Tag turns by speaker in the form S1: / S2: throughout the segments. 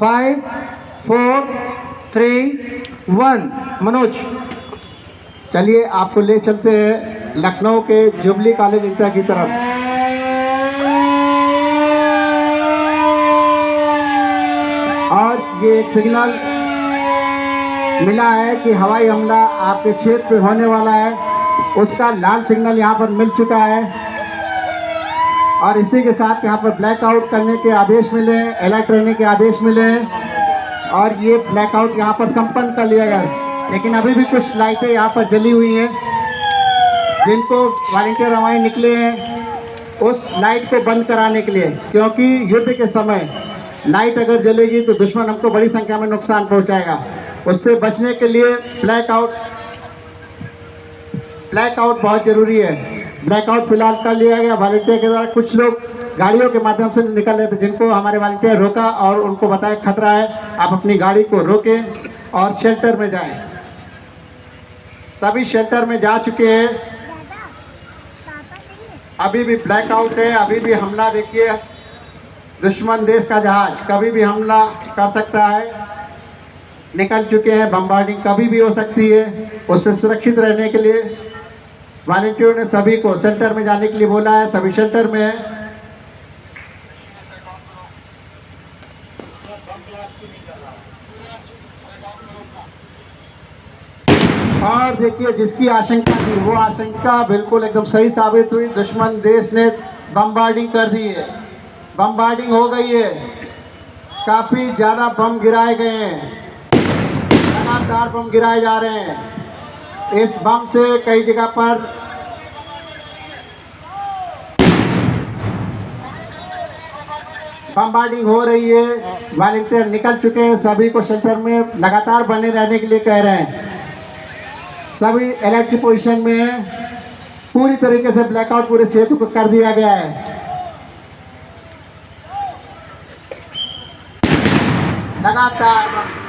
S1: 5 4 3 1। मनोज, चलिए आपको ले चलते हैं लखनऊ के जुबली कॉलेज इंटर की तरफ। और ये एक सिग्नल मिला है कि हवाई हमला आपके क्षेत्र पे होने वाला है, उसका लाल सिग्नल यहाँ पर मिल चुका है। और इसी के साथ यहाँ पर ब्लैकआउट करने के आदेश मिले, अलर्ट रहने के आदेश मिले और ये ब्लैकआउट यहाँ पर संपन्न कर लिया गया। लेकिन अभी भी कुछ लाइटें यहाँ पर जली हुई हैं, जिनको वॉलंटियर हमारे निकले हैं उस लाइट को बंद कराने के लिए, क्योंकि युद्ध के समय लाइट अगर जलेगी तो दुश्मन हमको बड़ी संख्या में नुकसान पहुंचाएगा। उससे बचने के लिए ब्लैकआउट बहुत ज़रूरी है। ब्लैकआउट फिलहाल कर लिया गया वॉलंटियर के द्वारा। कुछ लोग गाड़ियों के माध्यम से निकल रहे थे, जिनको हमारे वॉलंटियर रोका और उनको बताया खतरा है, आप अपनी गाड़ी को रोकें और शेल्टर में जाएं। सभी शेल्टर में जा चुके हैं। अभी भी ब्लैकआउट है, अभी भी हमला। देखिए, दुश्मन देश का जहाज कभी भी हमला कर सकता है। निकल चुके हैं, बम्बार्डिंग कभी भी हो सकती है। उससे सुरक्षित रहने के लिए वॉलंटियरों ने सभी को शेल्टर में जाने के लिए बोला है। सभी शेल्टर में है। और देखिए, जिसकी आशंका थी वो आशंका बिल्कुल एकदम सही साबित हुई। दुश्मन देश ने बम्बार्डिंग कर दी है, बम्बार्डिंग हो गई है। काफ़ी ज़्यादा बम गिराए गए हैं, लगातार बम गिराए जा रहे हैं। इस बम से कई जगह पर बम्बार्डिंग हो रही है। वॉलंटियर निकल चुके हैं, सभी को शेल्टर में लगातार बने रहने के लिए कह रहे हैं। सभी अलर्ट की पोजीशन में है। पूरी तरीके से ब्लैकआउट पूरे क्षेत्र को कर दिया गया है। लगातार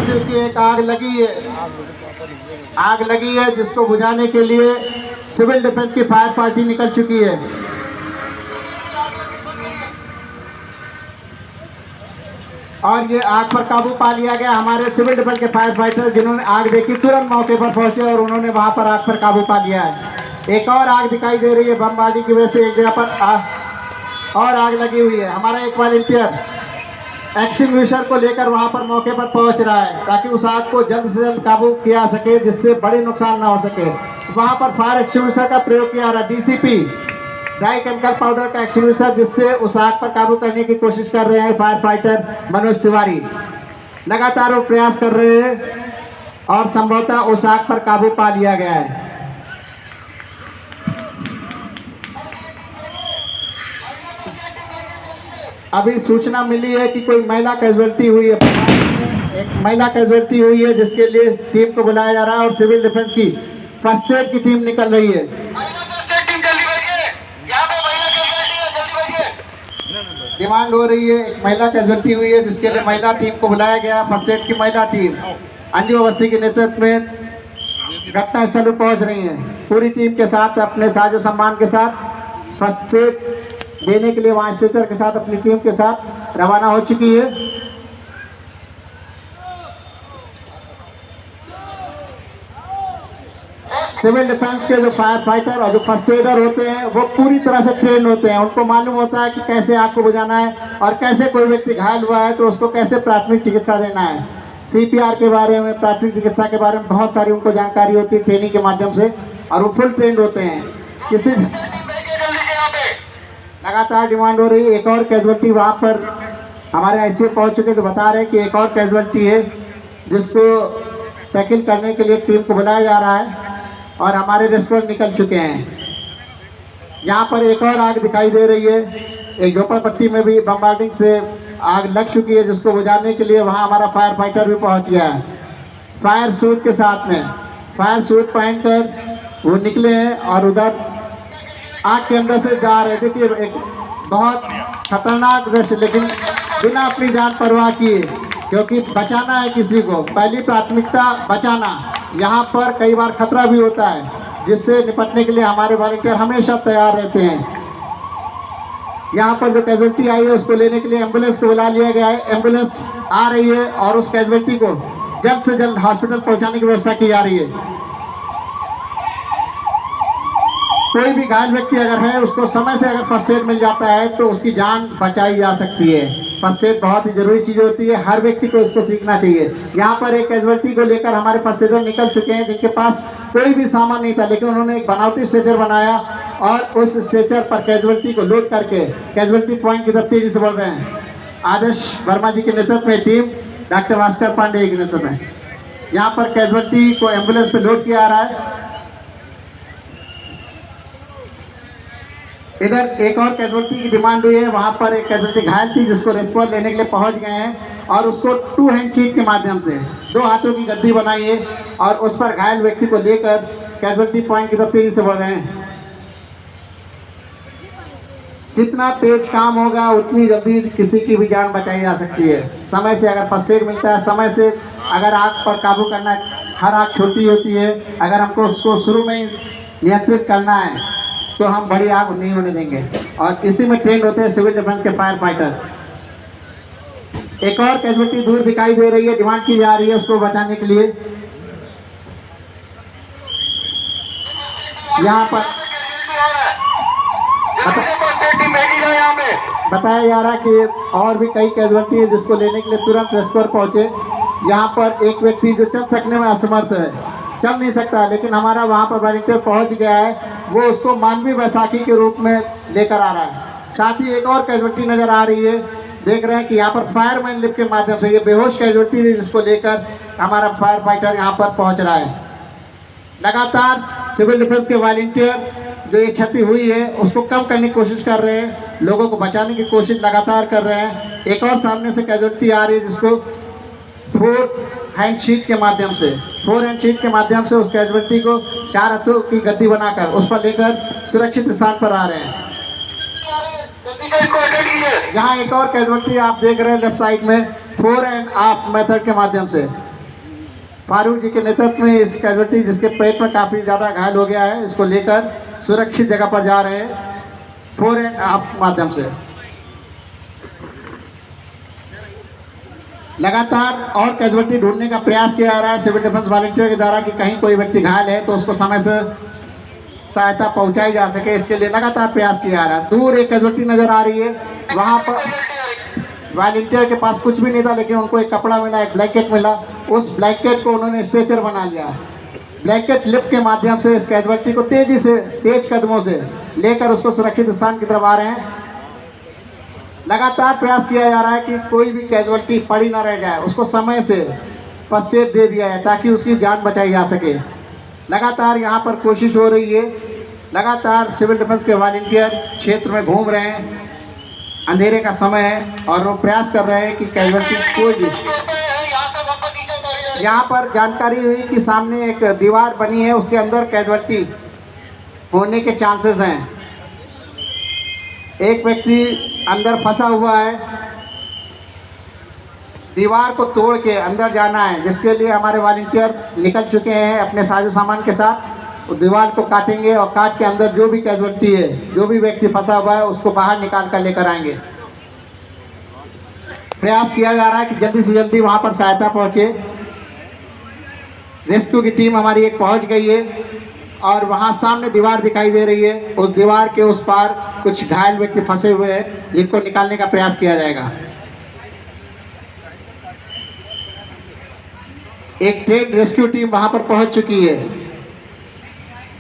S1: देखिए, एक आग लगी है जिसको बुझाने के लिए सिविल डिफेंस की फायर पार्टी निकल चुकी है। और ये आग पर काबू पा लिया गया। हमारे सिविल डिफेंस के फायर फाइटर जिन्होंने आग देखी तुरंत मौके पर पहुंचे और उन्होंने वहां पर आग पर काबू पा लिया है। एक और आग दिखाई दे रही है, बमबारी की वजह से एक जगह पर और आग लगी हुई है। हमारा एक वॉलंटियर एक्सटिंग्विशर को लेकर वहां पर मौके पर पहुंच रहा है, ताकि उस आग को जल्द से जल्द काबू किया सके, जिससे बड़े नुकसान ना हो सके। वहां पर फायर एक्सटिंग्विशर का प्रयोग किया रहा, DCP ड्राई केमिकल पाउडर का एक्सटिंग्विशर, जिससे उस आग पर काबू करने की कोशिश कर रहे हैं फायर फाइटर मनोज तिवारी। लगातार वो प्रयास कर रहे हैं और संभवतः उस आग पर काबू पा लिया गया है। अभी सूचना मिली है कि कोई महिला कैजुअल्टी हुई है। एक महिला कैजुअल्टी हुई है, जिसके लिए टीम को बुलाया जा रहा है और सिविल डिफेंस की फर्स्ट एड की टीम निकल रही है। डिमांड हो रही है, एक महिला कैजुअल्टी हुई है, जिसके लिए महिला टीम को बुलाया गया। फर्स्ट एड की महिला टीम अंजू अवस्थी के नेतृत्व में घटना स्थल पर पहुंच रही है। पूरी टीम के साथ, अपने साजो सम्मान के साथ फर्स्ट एड देने के लिए वहाँ स्ट्रेचर के साथ अपनी टीम के साथ रवाना हो चुकी है। सिविल डिफेंस के जो फायर फाइटर और जो फर्स्ट एडर होते हैं वो पूरी तरह से ट्रेन होते हैं। उनको मालूम होता है कि कैसे आग को बुझाना है और कैसे कोई व्यक्ति घायल हुआ है तो उसको कैसे प्राथमिक चिकित्सा देना है। CPR के बारे में, प्राथमिक चिकित्सा के बारे में बहुत सारी उनको जानकारी होती है ट्रेनिंग के माध्यम से, और वो फुल ट्रेंड होते हैं। किसी लगातार डिमांड हो रही है। एक और कैजुअल्टी वहाँ पर हमारे ICU पहुँच चुके तो बता रहे हैं कि एक और कैजुअल्टी है, जिसको टैकल करने के लिए टीम को बुलाया जा रहा है और हमारे रेस्टोरेंट निकल चुके हैं। यहाँ पर एक और आग दिखाई दे रही है। एक झोपड़पट्टी में भी बम्बार्डिंग से आग लग चुकी है, जिसको बुझाने के लिए वहाँ हमारा फायर फाइटर भी पहुँच गया है। फायर सूट के साथ में, फायर सूट पहनकर वो निकले हैं और उधर आग के अंदर से जा रहे थे कि एक बहुत खतरनाक दृश्य, लेकिन बिना अपनी जान परवाह किए, क्योंकि बचाना है किसी को, पहली प्राथमिकता बचाना। यहाँ पर कई बार खतरा भी होता है, जिससे निपटने के लिए हमारे वॉलंटियर हमेशा तैयार रहते हैं। यहाँ पर जो कैजुअल्टी आई है उसको लेने के लिए एम्बुलेंस को बुला लिया गया है। एम्बुलेंस आ रही है और उस कैजुअल्टी को जल्द से जल्द हॉस्पिटल पहुँचाने की व्यवस्था की जा रही है। कोई भी घायल व्यक्ति अगर है, उसको समय से अगर फर्स्ट एड मिल जाता है तो उसकी जान बचाई जा सकती है। फर्स्ट एड बहुत ही जरूरी चीज़ होती है, हर व्यक्ति को इसको सीखना चाहिए। यहाँ पर एक कैजुअल्टी को लेकर हमारे फर्स्ट एडर निकल चुके हैं, जिनके पास कोई भी सामान नहीं था, लेकिन उन्होंने एक बनावटी स्ट्रेचर बनाया और उस स्ट्रेचर पर कैजुअल्टी को लोड करके कैजुअल्टी पॉइंट की तरफ तेजी से बढ़ रहे हैं। आदर्श वर्मा जी के नेतृत्व में टीम, डॉक्टर भास्कर पांडे के नेतृत्व में यहाँ पर कैजुअल्टी को एम्बुलेंस पे लोड किया जा रहा है। इधर एक और कैजुअल्टी की डिमांड हुई है, वहाँ पर एक कैजुअल्टी घायल थी जिसको रेस्पॉन्स लेने के लिए पहुँच गए हैं और उसको 2 हैंड शीट के माध्यम से 2 हाथों की गद्दी बनाई है और उस पर घायल व्यक्ति को लेकर कैजुअल्टी पॉइंट की तरफ तेजी से बढ़ रहे हैं। जितना तेज काम होगा उतनी जल्दी किसी की भी जान बचाई जा सकती है। समय से अगर फर्स्ट एड मिलता है, समय से अगर आग पर काबू करना है, हर आग छोटी होती है, अगर हमको उसको शुरू में ही नियंत्रित करना है तो हम बड़ी आग नहीं होने देंगे। और इसी में ट्रेंड होते हैं सिविल डिफेंस के फायर फाइटर। एक और कैजुअल्टी दूर दिखाई दे रही है, डिमांड की जा रही है उसको बचाने के लिए। यहाँ पर बताया जा रहा है कि और भी कई कैजुअल्टी है जिसको लेने के लिए तुरंत रेस्क्यू पहुंचे। यहाँ पर एक व्यक्ति जो चल सकने में असमर्थ है, चल नहीं सकता, लेकिन हमारा वहाँ पर वॉलंटियर पहुँच गया है, वो उसको मानवीय बैसाखी के रूप में लेकर आ रहा है। साथ ही एक और कैजुअल्टी नज़र आ रही है, देख रहे हैं कि यहाँ पर फायरमैन लिफ्ट के माध्यम से ये बेहोश कैजुअल्टी थी जिसको लेकर हमारा फायर फाइटर यहाँ पर पहुँच रहा है। लगातार सिविल डिफेंस के वॉलंटियर जो ये क्षति हुई है उसको कम करने की कोशिश कर रहे हैं, लोगों को बचाने की कोशिश लगातार कर रहे हैं। एक और सामने से कैजुअल्टी आ रही है जिसको 4 हैंड शीट के माध्यम से उस कैजुअल्टी को 4 हाथों की गद्दी बनाकर उस पर लेकर सुरक्षित स्थान पर आ रहे हैं। यहाँ एक और कैजुअल्टी आप देख रहे हैं लेफ्ट साइड में 4 एंड हाफ मेथड के माध्यम से फारूक जी के नेतृत्व में इस कैजुअल्टी जिसके पेट में काफ़ी ज़्यादा घायल हो गया है, इसको लेकर सुरक्षित जगह पर जा रहे हैं 4 एंड हाफ माध्यम से। लगातार और कैजुअल्टी ढूंढने का प्रयास किया जा रहा है सिविल डिफेंस वॉलंटियर के द्वारा कि कहीं कोई व्यक्ति घायल है तो उसको समय से सहायता पहुंचाई जा सके, इसके लिए लगातार प्रयास किया जा रहा है। दूर एक कैजुअल्टी नज़र आ रही है, वहाँ पर वॉलंटियर के पास कुछ भी नहीं था, लेकिन उनको एक कपड़ा मिला, एक ब्लैंकेट मिला, उस ब्लैंकेट को उन्होंने स्ट्रेचर बना लिया। ब्लैंकेट लिफ्ट के माध्यम से इस कैजुअल्टी को तेजी से, तेज कदमों से लेकर उसको सुरक्षित स्थान की तरफ आ रहे हैं। लगातार प्रयास किया जा रहा है कि कोई भी कैजुअल्टी पड़ी ना रह जाए, उसको समय से फर्स्ट एड दे दिया है ताकि उसकी जान बचाई जा सके। लगातार यहाँ पर कोशिश हो रही है, लगातार सिविल डिफेंस के वॉलंटियर क्षेत्र में घूम रहे हैं, अंधेरे का समय है और वो प्रयास कर रहे हैं कि कैजुअल्टी कोई भी। यहाँ पर जानकारी हुई कि सामने एक दीवार बनी है, उसके अंदर कैजुअल्टी होने के चांसेस हैं। एक व्यक्ति अंदर फंसा हुआ है, दीवार को तोड़ के अंदर जाना है, जिसके लिए हमारे वॉलंटियर निकल चुके हैं अपने साजो सामान के साथ। तो दीवार को काटेंगे और काट के अंदर जो भी कैजुअल्टी है, जो भी व्यक्ति फंसा हुआ है, उसको बाहर निकाल कर लेकर आएंगे। प्रयास किया जा रहा है कि जल्दी से जल्दी वहाँ पर सहायता पहुँचे। रेस्क्यू की टीम हमारी एक पहुँच गई है और वहाँ सामने दीवार दिखाई दे रही है, उस दीवार के उस पार कुछ घायल व्यक्ति फंसे हुए हैं जिनको निकालने का प्रयास किया जाएगा। एक ट्रेन रेस्क्यू टीम वहाँ पर पहुँच चुकी है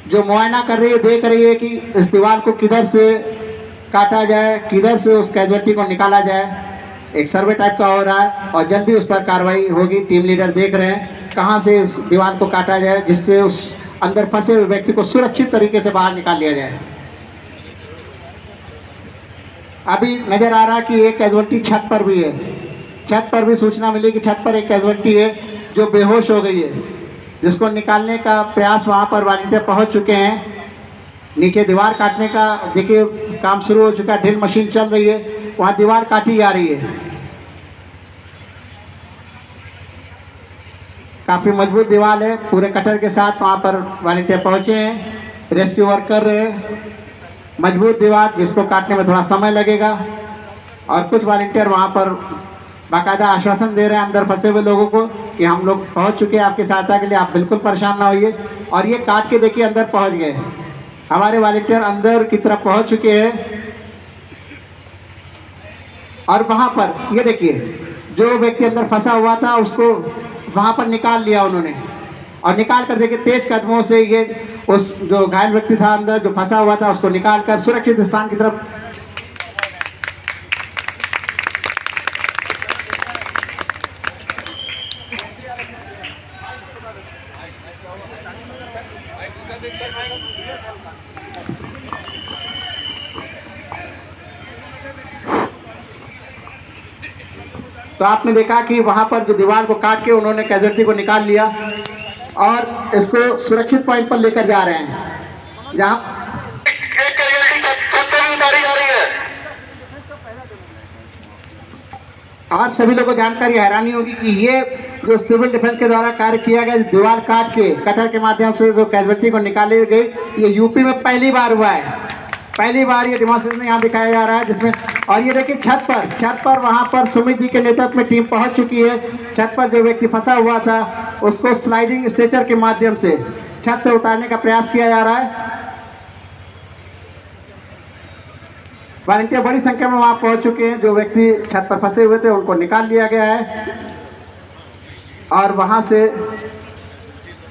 S1: जो मुआयना कर रही है, देख रही है कि इस दीवार को किधर से काटा जाए, किधर से उस कैजुअल्टी को निकाला जाए। एक सर्वे टाइप का हो रहा है और जल्दी उस पर कार्रवाई होगी। टीम लीडर देख रहे हैं कहाँ से इस दीवार को काटा जाए जिससे उस अंदर फंसे हुए व्यक्ति को सुरक्षित तरीके से बाहर निकाल लिया जाए। अभी नज़र आ रहा है कि एक कैजुअल्टी छत पर भी है, छत पर भी सूचना मिली कि छत पर एक कैजुअल्टी है जो बेहोश हो गई है, जिसको निकालने का प्रयास वहाँ पर वॉलंटियर पहुँच चुके हैं। नीचे दीवार काटने का देखिए काम शुरू हो चुका है, ड्रिल मशीन चल रही है, वहाँ दीवार काटी जा रही है। काफ़ी मजबूत दीवार है, पूरे कटर के साथ वहाँ पर वॉलंटियर पहुँचे हैं, रेस्क्यू वर्क कर रहे हैं। मजबूत दीवार जिसको काटने में थोड़ा समय लगेगा, और कुछ वॉलंटियर वहाँ पर बाकायदा आश्वासन दे रहे हैं अंदर फंसे हुए लोगों को कि हम लोग पहुँच चुके हैं आपकी सहायता के लिए, आप बिल्कुल परेशान ना होइए। और ये काट के देखिए अंदर पहुँच गए, हमारे वॉलंटियर अंदर की तरफ पहुँच चुके हैं। और वहाँ पर ये देखिए जो व्यक्ति अंदर फंसा हुआ था उसको वहाँ पर निकाल लिया उन्होंने, और निकाल कर देखिए तेज कदमों से ये उस जो घायल व्यक्ति था अंदर जो फंसा हुआ था उसको निकाल कर सुरक्षित स्थान की तरफ। तो आपने देखा कि वहां पर जो दीवार को काट के उन्होंने कैजुअल्टी को निकाल लिया और इसको सुरक्षित पॉइंट पर लेकर जा रहे हैं, जहां आप सभी लोगों को जानकारी हैरानी होगी कि ये जो सिविल डिफेंस के द्वारा कार्य किया गया, दीवार काट के कटर के माध्यम से जो कैजुअल्टी को निकाली गई, ये यूपी में पहली बार हुआ है। पहली बार ये डेमोन्स्ट्रेशन यहाँ दिखाया जा रहा है जिसमें, और ये देखिए छत पर वहाँ पर सुमित जी के नेतृत्व में टीम पहुँच चुकी है। छत पर जो व्यक्ति फंसा हुआ था उसको स्लाइडिंग स्ट्रेचर के माध्यम से छत से उतारने का प्रयास किया जा रहा है। वॉलंटियर बड़ी संख्या में वहाँ पहुँच चुके हैं, जो व्यक्ति छत पर फंसे हुए थे उनको निकाल लिया गया है, और वहाँ से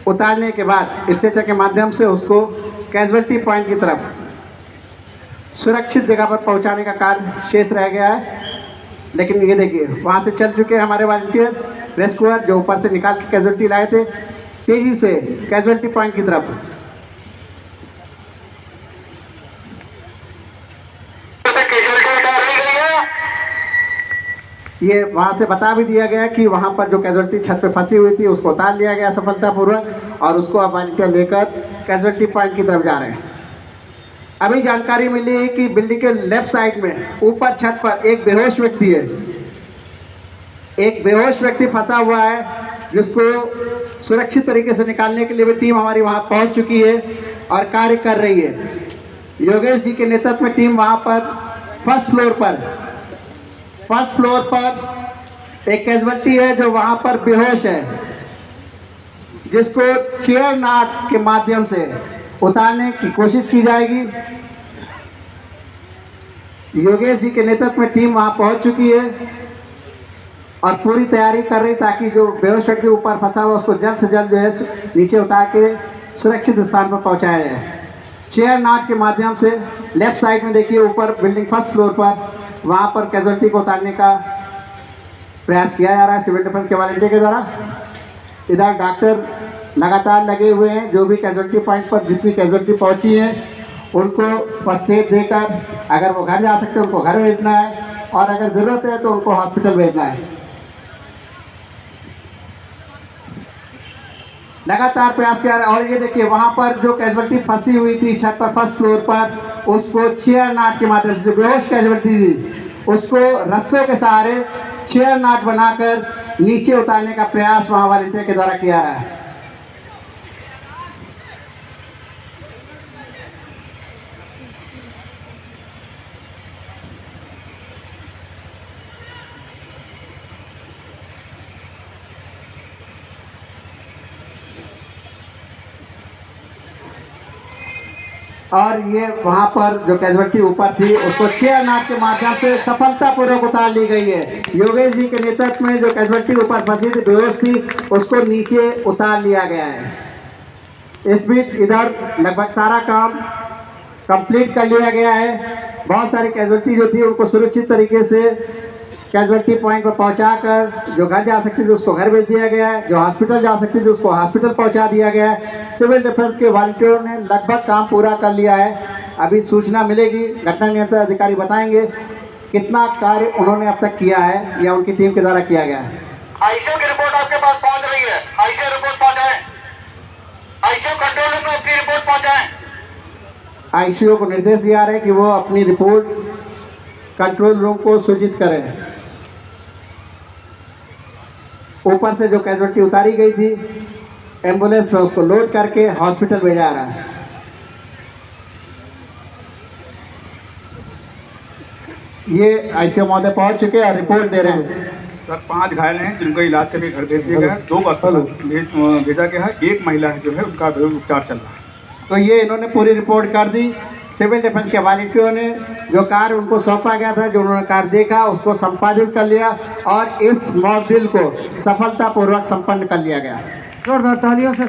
S1: उतारने के बाद स्ट्रेचर के माध्यम से उसको कैजुअल्टी पॉइंट की तरफ सुरक्षित जगह पर पहुंचाने का कार्य शेष रह गया है। लेकिन ये देखिए वहां से चल चुके हैं हमारे वॉलंटियर रेस्क्यूअर जो ऊपर से निकाल के कैजुअल्टी लाए थे, तेजी से कैजुअल्टी पॉइंट की तरफ। ये वहां से बता भी दिया गया कि वहां पर जो कैजुअल्टी छत पे फंसी हुई थी उसको उतार लिया गया सफलतापूर्वक, और उसको अब वॉलंटियर लेकर कैजुअल्टी पॉइंट की तरफ जा रहे हैं। अभी जानकारी मिली है कि बिल्डिंग के लेफ्ट साइड में ऊपर छत पर एक बेहोश व्यक्ति है, एक बेहोश व्यक्ति फंसा हुआ है, जिसको सुरक्षित तरीके से निकालने के लिए भी टीम हमारी वहां पहुंच चुकी है और कार्य कर रही है। योगेश जी के नेतृत्व में टीम वहां पर फर्स्ट फ्लोर पर एक कैजुअल्टी है जो वहां पर बेहोश है, जिसको चेयर नाट के माध्यम से उतारने की कोशिश की जाएगी। योगेश जी के नेतृत्व में टीम वहां पहुंच चुकी है और पूरी तैयारी कर रही ताकि जो बेहोश व्यक्ति ऊपर फंसा हुआ उसको जल्द से जल्द जो है नीचे उतार के सुरक्षित स्थान पर पहुंचाया जाए। चेयर नाट के माध्यम से लेफ्ट साइड में देखिए ऊपर बिल्डिंग फर्स्ट फ्लोर पर वहां पर कैजुअल्टी को उतारने का प्रयास किया जा रहा है सिविल डिफेंस के वॉलंटियर के द्वारा। इधर डॉक्टर लगातार लगे हुए हैं, जो भी कैजुअल्टी पॉइंट पर जितनी कैजुअल्टी पहुंची है उनको फर्स्ट एड देकर अगर वो घर जा सकते हैं उनको घर भेजना है, और अगर ज़रूरत है तो उनको हॉस्पिटल भेजना है। लगातार प्रयास किया। और ये देखिए वहाँ पर जो कैजुअल्टी फंसी हुई थी छत पर फर्स्ट फ्लोर पर, उसको चेयर नाट के माध्यम से, जो बेहोश कैजुअल्टी थी उसको रस्सों के सहारे चेयर नाट बनाकर नीचे उतारने का प्रयास वहाँ वॉलंटियर के द्वारा किया रहा है। और ये वहाँ पर जो कैजुअल्टी ऊपर थी उसको चेयर नाट के माध्यम से सफलतापूर्वक उतार ली गई है। योगेश जी के नेतृत्व में जो कैजुअल्टी ऊपर फंसी थी बेहोश थी उसको नीचे उतार लिया गया है। इस बीच इधर लगभग सारा काम कंप्लीट कर लिया गया है। बहुत सारी कैजुअल्टी जो थी उनको सुरक्षित तरीके से कैजुअल्टी पॉइंट पर पहुंचाकर जो घर जा सकती थी उसको घर भेज दिया गया है, जो हॉस्पिटल जा सकती थी उसको हॉस्पिटल पहुंचा दिया गया है। सिविल डिफेंस के वॉलंटियरों ने लगभग काम पूरा कर लिया है। अभी सूचना मिलेगी, घटना नियंत्रण अधिकारी बताएंगे कितना कार्य उन्होंने अब तक किया है या उनकी टीम के द्वारा किया गया है।
S2: आईसीयू की रिपोर्ट आपके पास पहुंच रही है, आईसीयू रिपोर्ट पहुंचाएं, आईसीयू कंट्रोल रूम में आपकी रिपोर्ट पहुंचाएं।
S1: आईसीयू को निर्देश दिया रहे कि वो अपनी रिपोर्ट कंट्रोल रूम को सूचित करें। ऊपर से जो कैजुअल्टी उतारी गई थी एम्बुलेंस में, उसको लोड करके हॉस्पिटल भेजा रहा है। ये आईसीयू महोदय पहुंच चुके हैं और रिपोर्ट दे रहे हैं।
S3: सर 5 घायल हैं जिनको इलाज के लिए घर भेज दिया गया है। 2 को अस्पताल भेजा गया है। 1 महिला है जो है उनका उपचार चल रहा है।
S1: तो ये इन्होंने पूरी रिपोर्ट कर दी। सिविल डिफेंस के वॉलंटियरों ने जो कार्य उनको सौंपा गया था, जो उन्होंने कार्य देखा, उसको संपादित कर लिया और इस मॉक ड्रिल को सफलतापूर्वक संपन्न कर लिया गया। जोरदार तालियों से